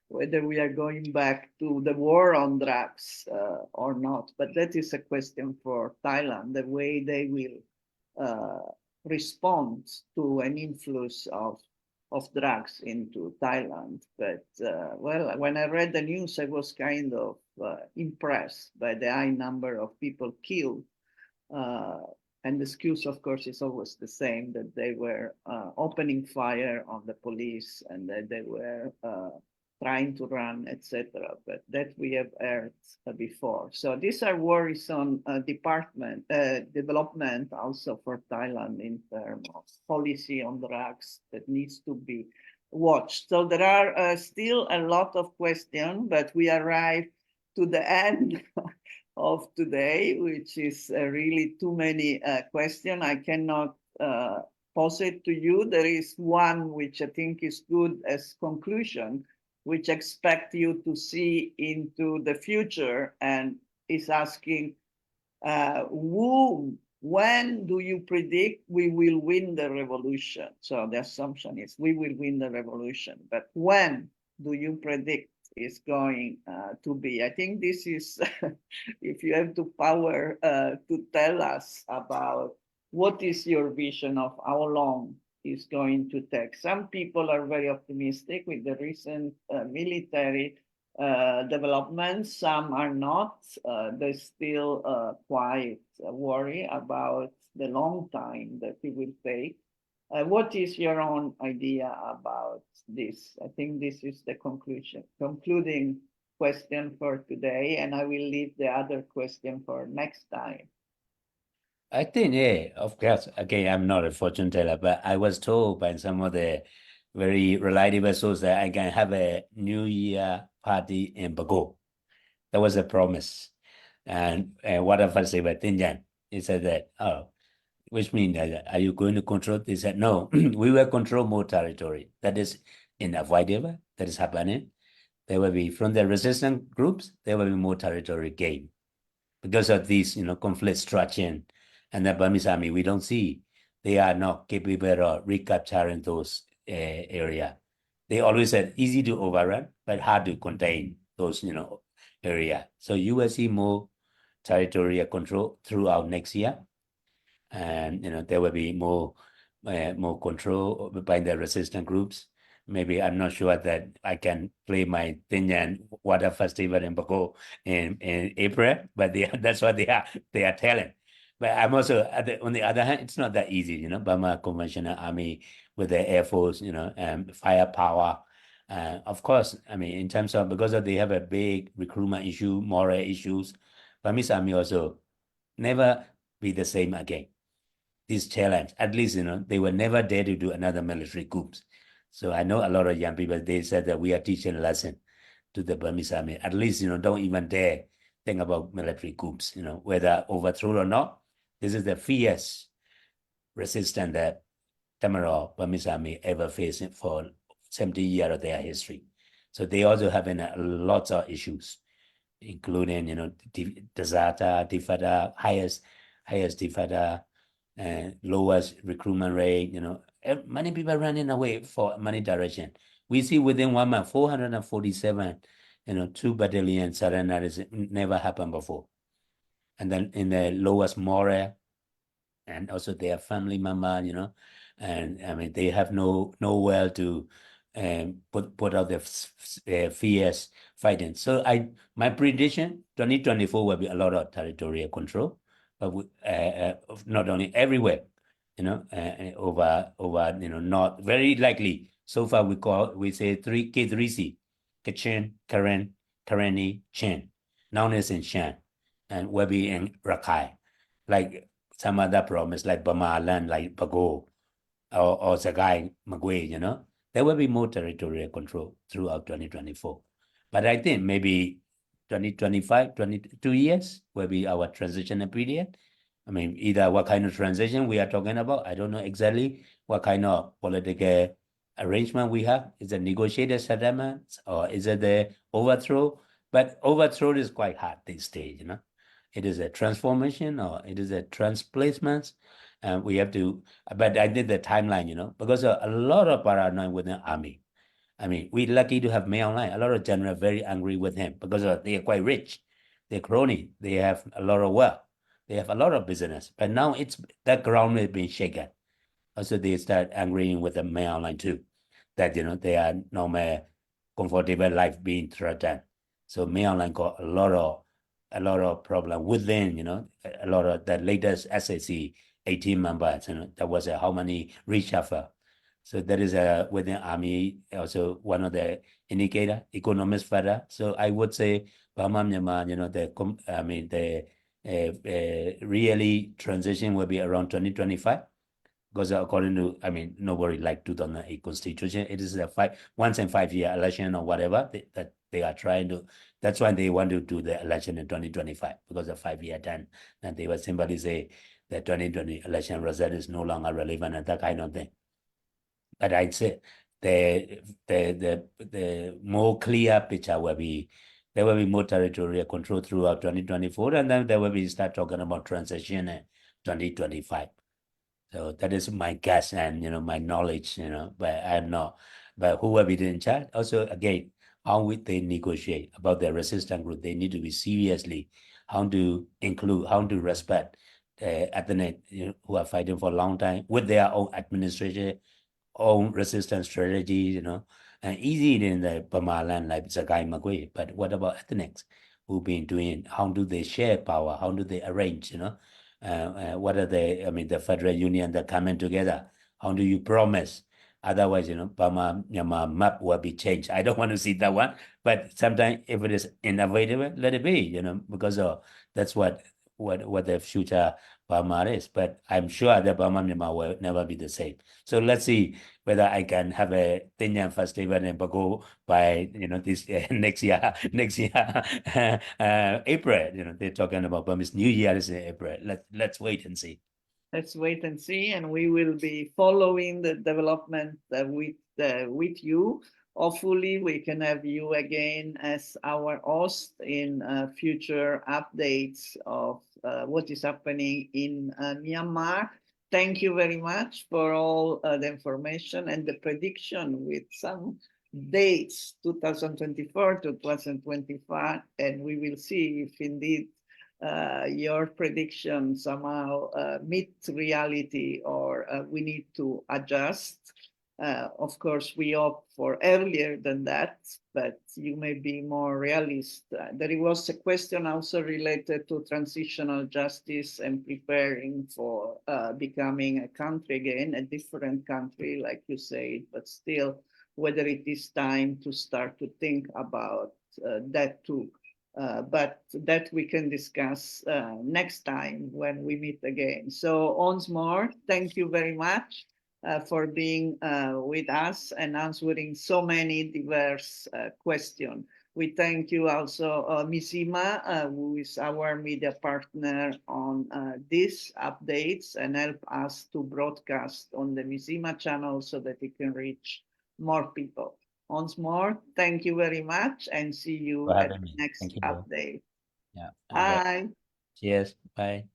whether we are going back to the war on drugs or not. But that is a question for Thailand, the way they will respond to an influx of drugs into Thailand. But well, when I read the news, I was kind of impressed by the high number of people killed. And the excuse, of course, is always the same, that they were opening fire on the police and that they were trying to run, etc. But that we have heard before. So these are worrisome development also for Thailand in terms of policy on drugs that needs to be watched. So there are still a lot of questions, but we arrive to the end of today, which is really too many questions. I cannot pose it to you. There is one which I think is good as conclusion, which expect you to see into the future and is asking, when do you predict we will win the revolution? So the assumption is we will win the revolution, but when do you predict is going to be? I think this is, if you have the power to tell us about what is your vision of how long is going to take. Some people are very optimistic with the recent military developments. Some are not. They still quite worry about the long time that it will take. What is your own idea about this? I think this is the concluding question for today, and I will leave the other question for next time. I think, of course, again, I'm not a fortune teller, but I was told by some of the very reliable sources that I can have a New Year party in Bago. That was a promise. And what if I say, but Tinjan, he said that, which means that, are you going to control? They said, no, we will control more territory. That is unavoidable. That is happening. There will be, from the resistance groups, there will be more territory gain because of these, conflict stretching. And the Burmese army, we don't see, they are not capable of recapturing those area. They always said easy to overrun, but hard to contain those, area. So you will see more territorial control throughout next year. And there will be more control by the resistant groups. Maybe I'm not sure that I can play my Tinyan Water Festival in Bago in April, but that's what they are telling. But I'm also on the other hand, it's not that easy, Burma Conventional Army with the Air Force, firepower. Of course, I mean, in terms of, because they have a big recruitment issue, moral issues, Burmese Army also never be the same again. This challenge, at least, they were never dare to do another military coups. So I know a lot of young people, they said that we are teaching a lesson to the Burmese Army. At least, don't even dare think about military coups, whether overthrown or not. This is the fierce resistance that Tamaraw Burmese Army ever faced for 70 years of their history. So they also having a lot of issues, including, deserter, defector, highest defector, lowest recruitment rate, many people running away for many direction. We see within 1 month, 447, 2 battalion surrenders never happened before. And then in the lowest moral, and also their family member, and I mean, they have nowhere to put out their fierce fighting. So my prediction, 2024 will be a lot of territorial control, but not only everywhere, over not very likely. So far we say K3C, Kachin, Karen, Kareni, Chin. Now it's in Shan, and will be in Rakai. Like some other province like Burma land, like Bago or Sagai, Magwe, there will be more territorial control throughout 2024. But I think maybe 2025, 22 years will be our transitional period. I mean, either what kind of transition we are talking about, I don't know exactly what kind of political arrangement we have. Is it negotiated settlements or is it the overthrow? But overthrow is quite hard these days, It is a transformation or it is a transplacement. And we have to, but I did the timeline, because a lot of paranoia within the army. I mean, we're lucky to have May Online. A lot of generals are very angry with him because they are quite rich. They're crony. They have a lot of wealth. They have a lot of business. But now that ground is being shaken. Also, they start agreeing with the May Online too, that, they are no more comfortable life being threatened. So May Online got a lot of problem within, a lot of the latest SAC 18 members, that was how many reshuffle. So that is within army also one of the indicator, economist further. So I would say Burma Myanmar, the really transition will be around 2025. Because according to, nobody like 2008 constitution. It is a once in 5 year election or whatever that they are trying to. That's why they want to do the election in 2025 because of 5 year done. And they will simply say the 2020 election result is no longer relevant and that kind of thing. But I'd say the more clear picture will be there will be more territorial control throughout 2024, and then there will be start talking about transition in 2025. So that is my guess and my knowledge, but I'm not. But who will be in charge? Also, again, how would they negotiate about their resistance group? They need to be seriously how to include, how to respect ethnic who are fighting for a long time with their own administration, own resistance strategy, and easy in the Burma land like Sagai Magwe. But what about ethnics who've been doing? How do they share power? How do they arrange? What are the federal union that coming together? How do you promise? Otherwise, Burma Myanmar map will be changed. I don't want to see that one, but sometimes if it is inevitable, let it be, because that's what the future Burma is. But I'm sure that Burma Myanmar will never be the same. So let's see whether I can have a Tinyan festival in Bago by this next year, April. They're talking about Burmese New Year is in April. Let's wait and see. Let's wait and see, and we will be following the development with you. Hopefully, we can have you again as our host in future updates of what is happening in Myanmar. Thank you very much for all the information and the prediction with some dates, 2024 to 2025, and we will see if indeed your prediction somehow meet reality or we need to adjust. Of course, we hope for earlier than that, but you may be more realist. There was a question also related to transitional justice and preparing for becoming a country again, a different country, like you said, but still, whether it is time to start to think about that too. But that we can discuss next time when we meet again. So once more, thank you very much for being with us and answering so many diverse questions. We thank you also, Mizzima, who is our media partner on these updates and help us to broadcast on the Mizzima channel so that it can reach more people. Once more, thank you very much and see you For at having the me. next Thank you. update. Yeah. Bye. Cheers. Bye.